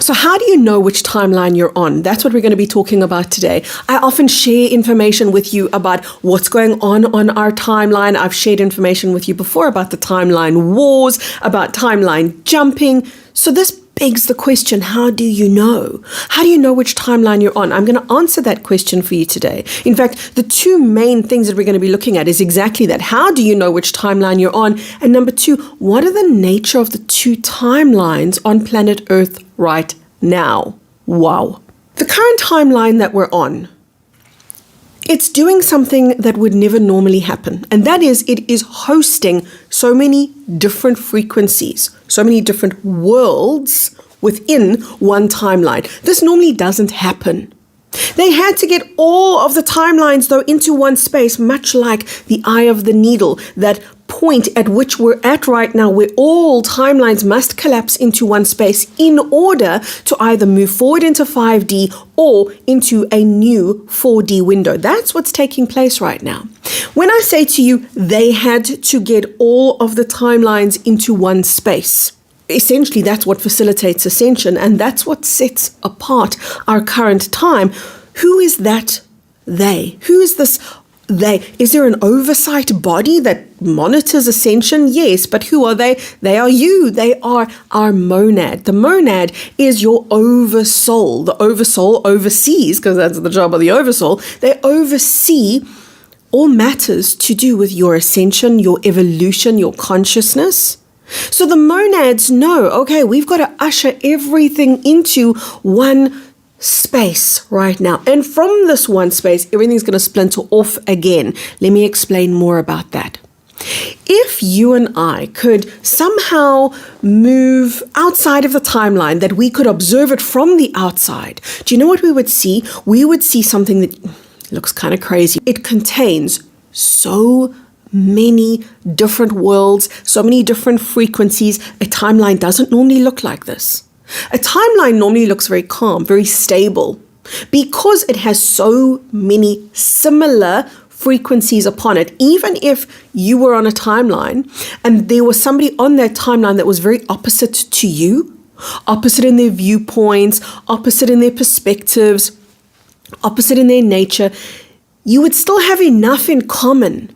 So how do you know which timeline you're on? That's what we're going to be talking about today. I often share information with you about what's going on our timeline. I've shared information with you before about the timeline wars, about timeline jumping. So this begs the question, how do you know? How do you know which timeline you're on? I'm going to answer that question for you today. In fact, the two main things that we're going to be looking at is exactly that. How do you know which timeline you're on? And number two, what are the nature of the two timelines on planet Earth right now? Wow. The current timeline that we're on, it's doing something that would never normally happen. And that is, it is hosting so many different frequencies, so many different worlds within one timeline. This normally doesn't happen. They had to get all of the timelines, though, into one space, much like the eye of the needle, that point at which we're at right now, where all timelines must collapse into one space in order to either move forward into 5D or into a new 4D window. That's what's taking place right now. When I say to you, they had to get all of the timelines into one space, essentially, that's what facilitates ascension, and that's what sets apart our current time. Who is that they? Who is this they? Is there an oversight body that monitors ascension? Yes, but who are they? They are you. They are our monad. The monad is your oversoul. The oversoul oversees, because that's the job of the oversoul, they oversee all matters to do with your ascension, your evolution, your consciousness. So the monads know, okay, we've got to usher everything into one space right now. And from this one space, everything's going to splinter off again. Let me explain more about that. If you and I could somehow move outside of the timeline, that we could observe it from the outside, do you know what we would see? We would see something that looks kind of crazy. It contains so many different worlds, so many different frequencies. A timeline doesn't normally look like this. A timeline normally looks very calm, very stable, because it has so many similar frequencies upon it. Even if you were on a timeline and there was somebody on that timeline that was very opposite to you, opposite in their viewpoints, opposite in their perspectives, opposite in their nature, you would still have enough in common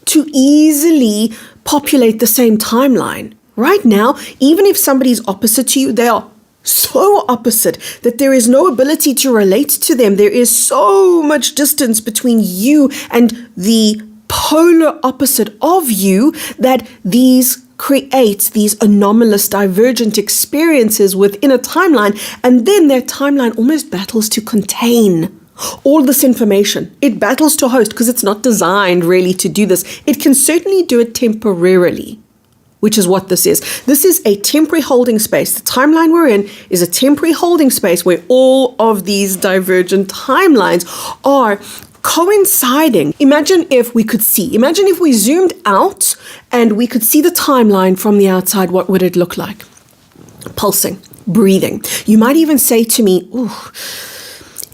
to easily populate the same timeline. Right now, even if somebody's opposite to you, they are so opposite that there is no ability to relate to them. There is so much distance between you and the polar opposite of you that these create these anomalous, divergent experiences within a timeline, and then that timeline almost battles to contain all this information. It battles to host because it's not designed really to do this. It can certainly do it temporarily, which is what this is. This is a temporary holding space. The timeline we're in is a temporary holding space where all of these divergent timelines are coinciding. Imagine if we could see. Imagine if we zoomed out and we could see the timeline from the outside. What would it look like? Pulsing, breathing. You might even say to me, ooh,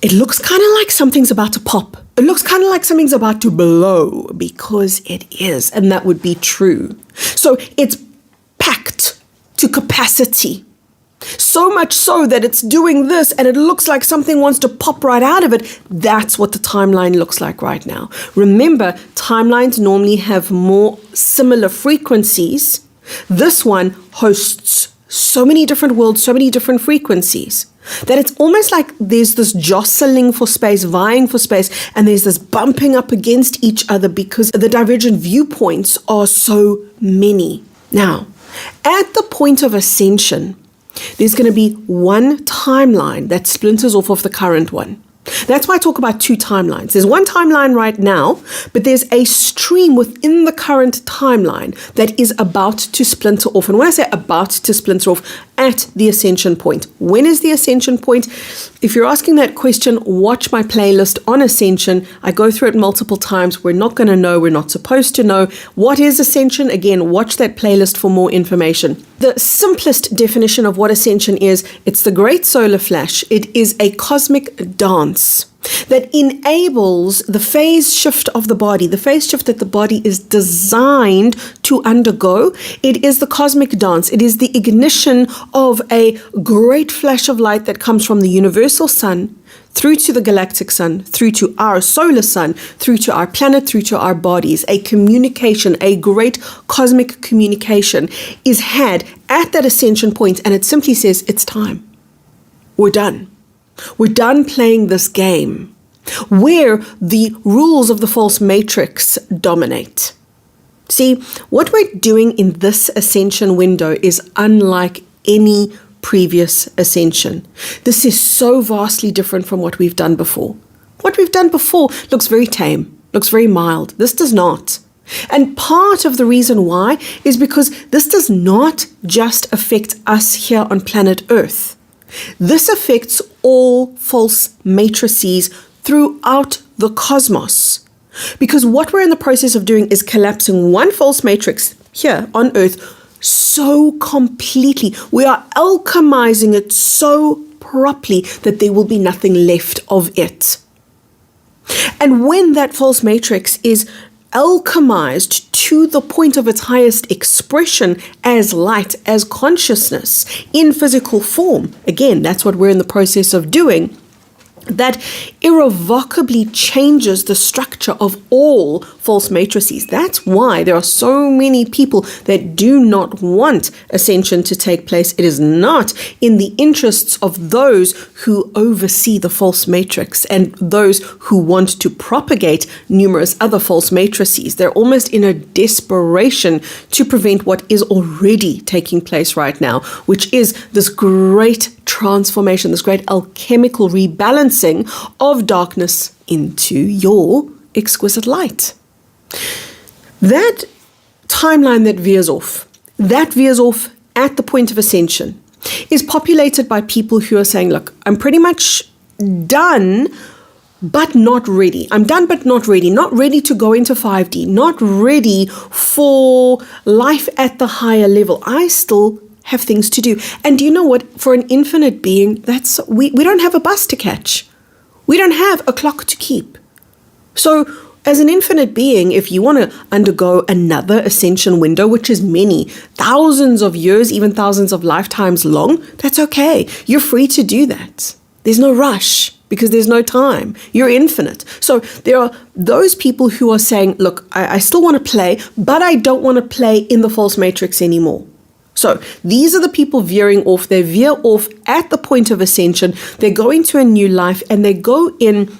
it looks kind of like something's about to pop. It looks kind of like something's about to blow, because it is, and that would be true. So it's packed to capacity. So much so that it's doing this and it looks like something wants to pop right out of it. That's what the timeline looks like right now. Remember, timelines normally have more similar frequencies. This one hosts so many different worlds, so many different frequencies, that it's almost like there's this jostling for space, vying for space, and there's this bumping up against each other because the divergent viewpoints are so many. Now, at the point of ascension, there's going to be one timeline that splinters off of the current one. That's why I talk about two timelines. There's one timeline right now, but there's a stream within the current timeline that is about to splinter off. And when I say about to splinter off, at the ascension point. When is the ascension point? If you're asking that question, watch my playlist on ascension. I go through it multiple times. We're not going to know. We're not supposed to know. What is ascension? Again, watch that playlist for more information. The simplest definition of what ascension is, it's the great solar flash. It is a cosmic dance. that enables the phase shift of the body, the phase shift that the body is designed to undergo. It is the cosmic dance. It is the ignition of a great flash of light that comes from the universal sun through to the galactic sun, through to our solar sun, through to our planet, through to our bodies. A communication, a great cosmic communication is had at that ascension point, and it simply says, it's time. We're done. We're done playing this game where the rules of the false matrix dominate. See, what we're doing in this ascension window is unlike any previous ascension. This is so vastly different from what we've done before. What we've done before looks very tame, looks very mild. This does not. And part of the reason why is because this does not just affect us here on planet Earth. This affects all false matrices throughout the cosmos. Because what we're in the process of doing is collapsing one false matrix here on Earth so completely. We are alchemizing it so properly that there will be nothing left of it. And when that false matrix is alchemized to the point of its highest expression as light, as consciousness in physical form, again, that's what we're in the process of doing, that irrevocably changes the structure of all false matrices. That's why there are so many people that do not want ascension to take place. It is not in the interests of those who oversee the false matrix and those who want to propagate numerous other false matrices. They're almost in a desperation to prevent what is already taking place right now, which is this great transformation, this great alchemical rebalancing of darkness into your exquisite light. That timeline that veers off at the point of ascension is populated by people who are saying, look, I'm pretty much done, but not ready. I'm done, but not ready to go into 5D, not ready for life at the higher level. I still have things to do. And do you know what? For an infinite being, we don't have a bus to catch. We don't have a clock to keep. So as an infinite being, if you want to undergo another ascension window, which is many thousands of years, even thousands of lifetimes long, that's okay. You're free to do that. There's no rush because there's no time. You're infinite. So there are those people who are saying, look, I still want to play, but I don't want to play in the false matrix anymore. So these are the people veering off. They veer off at the point of ascension. They go into a new life and they go in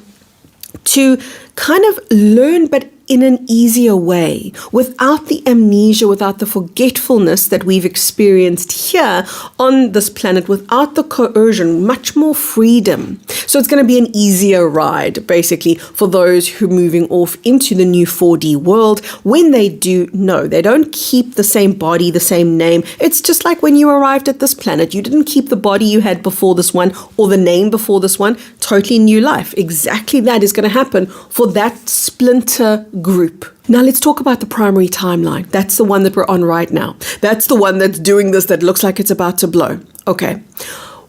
to kind of learn, but in an easier way, without the amnesia, without the forgetfulness that we've experienced here on this planet, without the coercion, much more freedom. So it's going to be an easier ride, basically, for those who are moving off into the new 4D world. When they do, no, they don't keep the same body, the same name. It's just like when you arrived at this planet. You didn't keep the body you had before this one or the name before this one. Totally new life. Exactly that is going to happen for that splinter group. Now let's talk about the primary timeline. That's the one that we're on right now. That's the one that's doing this, that looks like it's about to blow. Okay.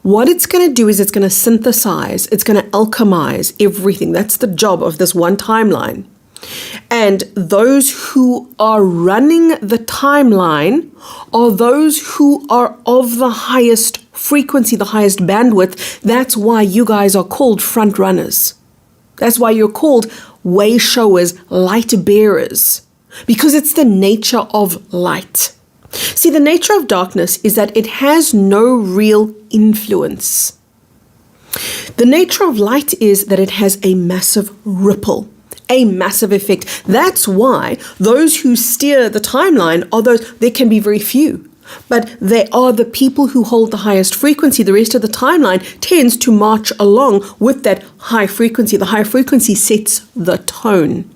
What it's going to do is it's going to synthesize, it's going to alchemize everything. That's the job of this one timeline. And those who are running the timeline are those who are of the highest frequency, the highest bandwidth. That's why you guys are called front runners. That's why you're called way showers, light bearers, because it's the nature of light. See, the nature of darkness is that it has no real influence. The nature of light is that it has a massive ripple, a massive effect. That's why those who steer the timeline are those, there can be very few, but they are the people who hold the highest frequency. The rest of the timeline tends to march along with that high frequency. The high frequency sets the tone.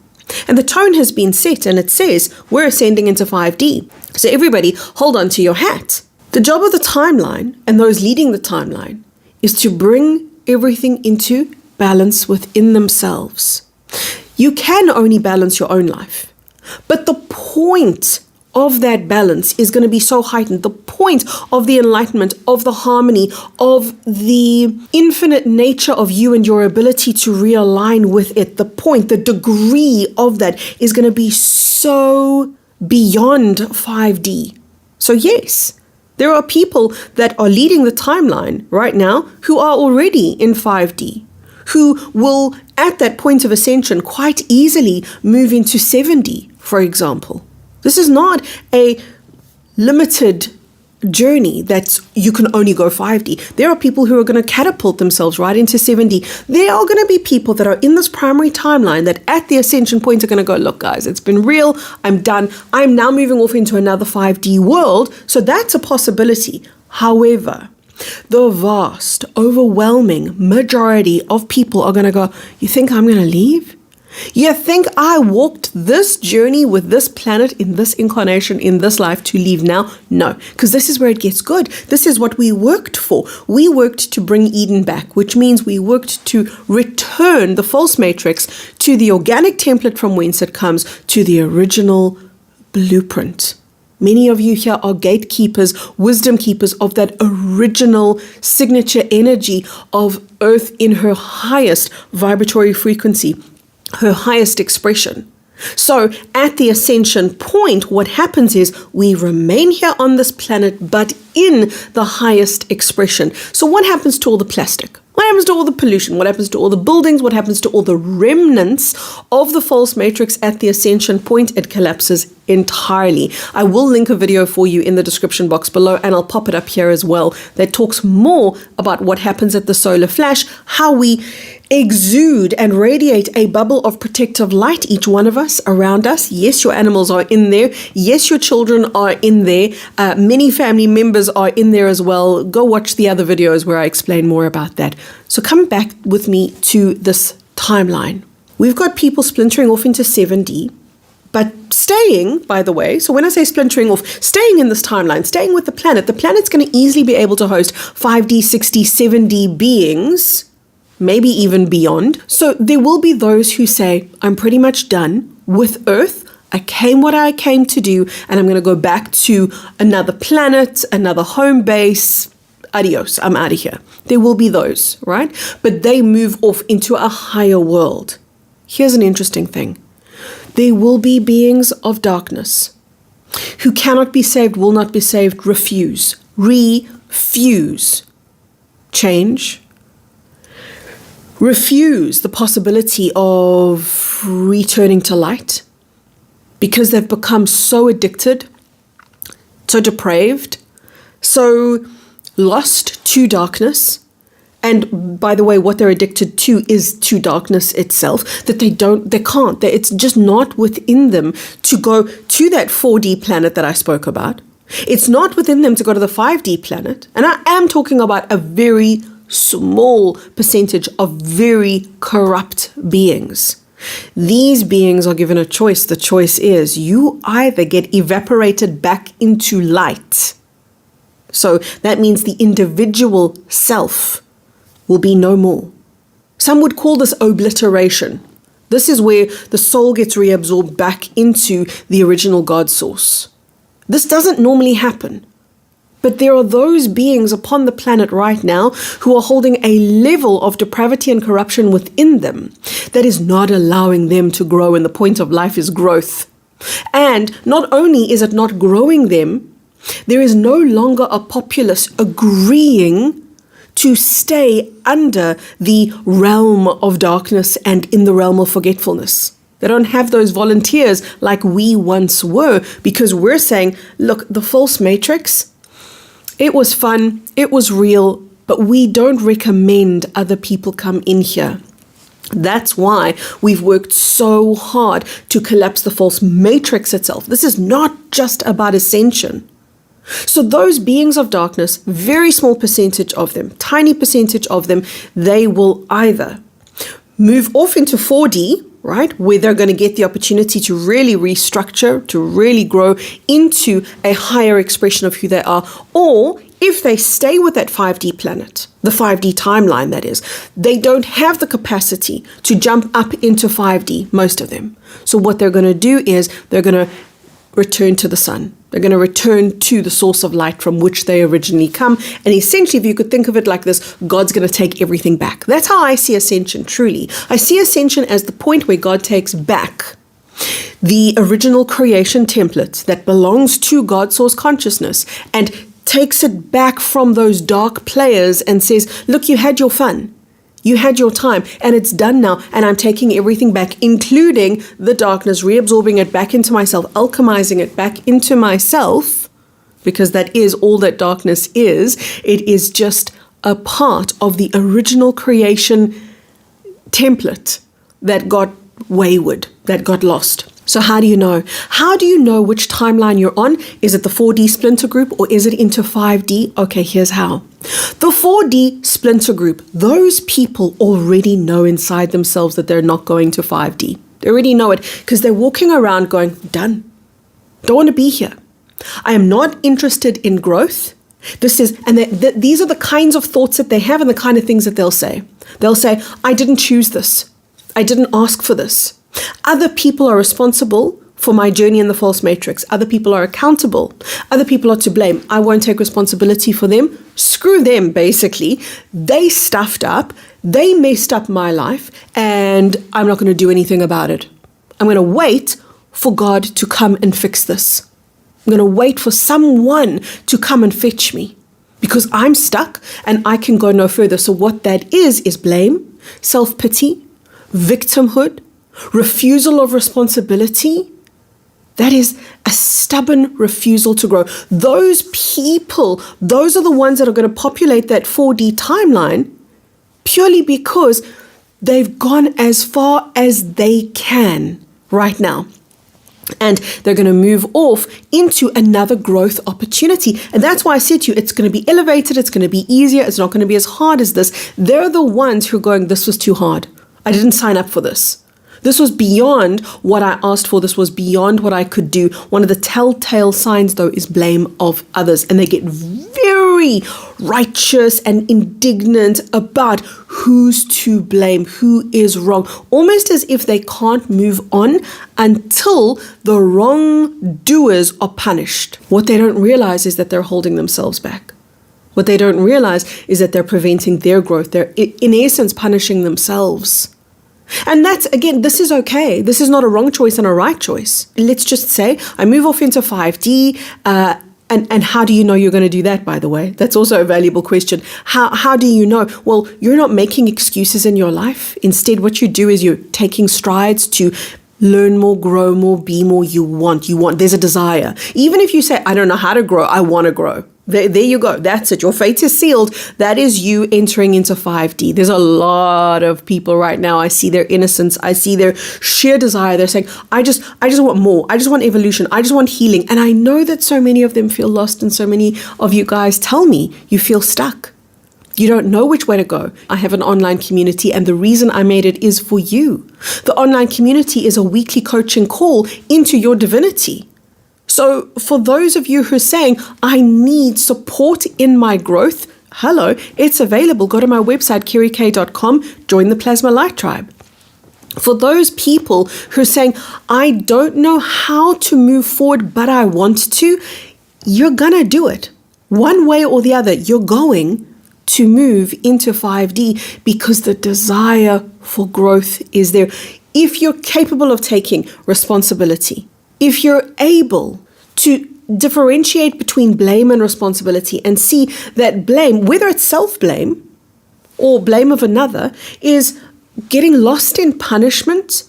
And the tone has been set, and it says we're ascending into 5D. So everybody hold on to your hat. The job of the timeline and those leading the timeline is to bring everything into balance within themselves. You can only balance your own life. But the point of that balance is going to be so heightened. The point of the enlightenment, of the harmony, of the infinite nature of you and your ability to realign with it, the point, the degree of that is going to be so beyond 5D. So yes, there are people that are leading the timeline right now who are already in 5D, who will, at that point of ascension, quite easily move into 7D, for example. This is not a limited journey that you can only go 5D. There are people who are going to catapult themselves right into 7D. There are going to be people that are in this primary timeline that at the ascension point are going to go, look guys, it's been real, I'm done, I'm now moving off into another 5D world. So that's a possibility. However, the vast, overwhelming majority of people are going to go, you think I'm going to leave? You think I walked this journey with this planet in this incarnation, in this life to leave now? No, because this is where it gets good. This is what we worked for. We worked to bring Eden back, which means we worked to return the false matrix to the organic template from whence it comes, to the original blueprint. Many of you here are gatekeepers, wisdom keepers of that original signature energy of Earth in her highest vibratory frequency, her highest expression. So at the ascension point, what happens is we remain here on this planet, but in the highest expression. So what happens to all the plastic? What happens to all the pollution? What happens to all the buildings? What happens to all the remnants of the false matrix at the ascension point? It collapses entirely. I will link a video for you in the description box below, and I'll pop it up here as well, that talks more about what happens at the solar flash, how we exude and radiate a bubble of protective light, each one of us, around us. Yes, your animals are in there. Yes, your children are in there. Many family members are in there as well. Go watch the other videos where I explain more about that. So come back with me to this timeline. We've got people splintering off into 7D, but staying, by the way, so when I say splintering off, staying in this timeline, staying with the planet's going to easily be able to host 5D, 6D, 7D beings, maybe even beyond. So there will be those who say, I'm pretty much done with Earth. I came what I came to do, and I'm going to go back to another planet, another home base. Adios, I'm out of here. There will be those, right? But they move off into a higher world. Here's an interesting thing. There will be beings of darkness who cannot be saved, will not be saved, refuse change, refuse the possibility of returning to light because they've become so addicted, so depraved, so lost to darkness. And by the way, what they're addicted to is to darkness itself, that it's just not within them to go to that 4D planet that I spoke about. It's not within them to go to the 5D planet. And I am talking about a very small percentage of very corrupt beings. These beings are given a choice. The choice is you either get evaporated back into light. So that means the individual self will be no more. Some would call this obliteration. This is where the soul gets reabsorbed back into the original God source. This doesn't normally happen. But there are those beings upon the planet right now who are holding a level of depravity and corruption within them that is not allowing them to grow, and the point of life is growth. And not only is it not growing them, there is no longer a populace agreeing to stay under the realm of darkness and in the realm of forgetfulness. They don't have those volunteers like we once were, because we're saying, look, the false matrix, it was fun, it was real, but we don't recommend other people come in here. That's why we've worked so hard to collapse the false matrix itself. This is not just about ascension. So those beings of darkness, very small percentage of them, tiny percentage of them, they will either move off into 4D, right, where they're going to get the opportunity to really restructure, to really grow into a higher expression of who they are, or if they stay with that 5D planet, the 5D timeline that is, they don't have the capacity to jump up into 5D, most of them. So what they're going to do is they're going to return to the sun. They're going to return to the source of light from which they originally come. And essentially, if you could think of it like this, God's going to take everything back. That's how I see ascension, truly. I see ascension as the point where God takes back the original creation template that belongs to God's source consciousness and takes it back from those dark players and says, look, you had your fun. You had your time and it's done now, and I'm taking everything back, including the darkness, reabsorbing it back into myself, alchemizing it back into myself, because that is all that darkness is. It is just a part of the original creation template that got wayward, that got lost. So how do you know? How do you know which timeline you're on? Is it the 4D splinter group or is it into 5D? Okay, here's how. The 4D splinter group, those people already know inside themselves that they're not going to 5D. They already know it because they're walking around going, done. Don't want to be here. I am not interested in growth. These are the kinds of thoughts that they have and the kind of things that they'll say. They'll say, I didn't choose this. I didn't ask for this. Other people are responsible for my journey in the false matrix. Other people are accountable. Other people are to blame. I won't take responsibility for them. Screw them, basically. They stuffed up. They messed up my life, and I'm not going to do anything about it. I'm going to wait for God to come and fix this. I'm going to wait for someone to come and fetch me because I'm stuck and I can go no further. So what that is blame, self-pity, victimhood, refusal of responsibility. That is a stubborn refusal to grow. Those people, those are the ones that are going to populate that 4D timeline purely because they've gone as far as they can right now. And they're going to move off into another growth opportunity. And that's why I said to you, it's going to be elevated. It's going to be easier. It's not going to be as hard as this. They're the ones who are going, this was too hard. I didn't sign up for this. This was beyond what I asked for. This was beyond what I could do. One of the telltale signs, though, is blame of others. And they get very righteous and indignant about who's to blame, who is wrong, almost as if they can't move on until the wrongdoers are punished. What they don't realize is that they're holding themselves back. What they don't realize is that they're preventing their growth. They're, in essence, punishing themselves. And that's, again, this is okay. This is not a wrong choice and a right choice. Let's just say I move off into 5D. And how do you know you're going to do that, by the way? That's also a valuable question. How do you know? Well, you're not making excuses in your life. Instead, what you do is you're taking strides to learn more, grow more, be more. You want. There's a desire. Even if you say, I don't know how to grow, I want to grow. There you go. That's it. Your fate is sealed. That is you entering into 5D. There's a lot of people right now. I see their innocence. I see their sheer desire. They're saying, I just want more. I just want evolution. I just want healing. And I know that so many of them feel lost, and so many of you guys tell me you feel stuck. You don't know which way to go. I have an online community, and the reason I made it is for you. The online community is a weekly coaching call into your divinity. So for those of you who are saying, I need support in my growth, hello, it's available. Go to my website, kerrykay.com, join the Plasma Light Tribe. For those people who are saying, I don't know how to move forward, but I want to, you're going to do it. One way or the other, you're going to move into 5D because the desire for growth is there. If you're capable of taking responsibility, if you're able to differentiate between blame and responsibility and see that blame, whether it's self-blame or blame of another, is getting lost in punishment,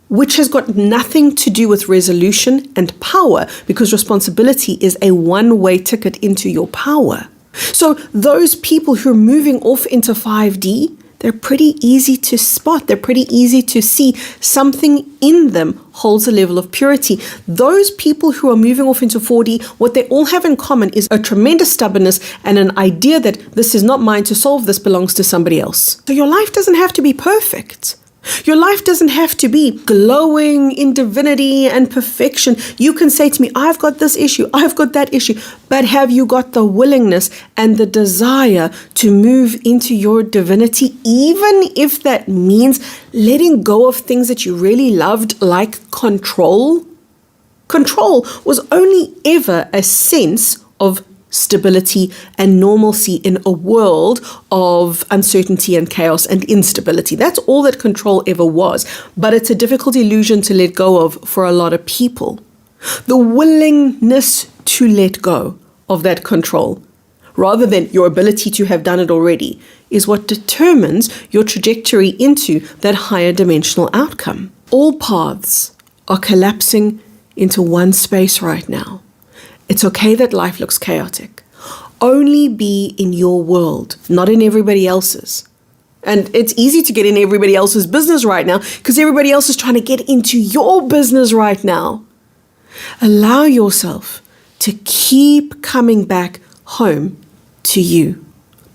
which has got nothing to do with resolution and power, because responsibility is a one-way ticket into your power. So those people who are moving off into 5D, they're pretty easy to spot. They're pretty easy to see. Something in them holds a level of purity. Those people who are moving off into 4D, what they all have in common is a tremendous stubbornness and an idea that this is not mine to solve, this belongs to somebody else. So your life doesn't have to be perfect. Your life doesn't have to be glowing in divinity and perfection. You can say to me, I've got this issue, I've got that issue, but have you got the willingness and the desire to move into your divinity, even if that means letting go of things that you really loved, like control? Control was only ever a sense of stability and normalcy in a world of uncertainty and chaos and instability. That's all that control ever was. But it's a difficult illusion to let go of for a lot of people. The willingness to let go of that control, rather than your ability to have done it already, is what determines your trajectory into that higher dimensional outcome. All paths are collapsing into one space right now. It's okay that life looks chaotic. Only be in your world, not in everybody else's. And it's easy to get in everybody else's business right now because everybody else is trying to get into your business right now. Allow yourself to keep coming back home to you.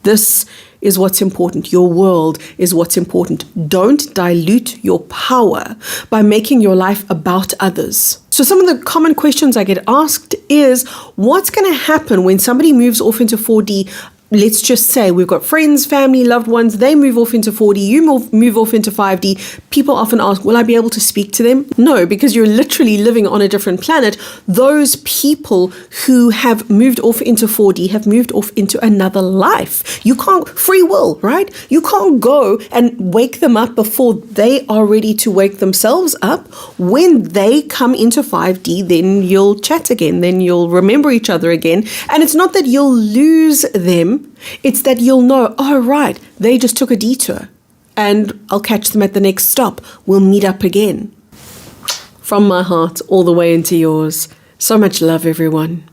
This is what's important. Your world is what's important. Don't dilute your power by making your life about others. So some of the common questions I get asked is, what's going to happen when somebody moves off into 4D? Let's just say we've got friends, family, loved ones, they move off into 4D, you move off into 5D. People often ask, will I be able to speak to them? No, because you're literally living on a different planet. Those people who have moved off into 4D have moved off into another life. You can't, free will, right? You can't go and wake them up before they are ready to wake themselves up. When they come into 5D, then you'll chat again, then you'll remember each other again. And it's not that you'll lose them, it's that you'll know, oh, right, they just took a detour and I'll catch them at the next stop. We'll meet up again. From my heart all the way into yours. So much love, everyone.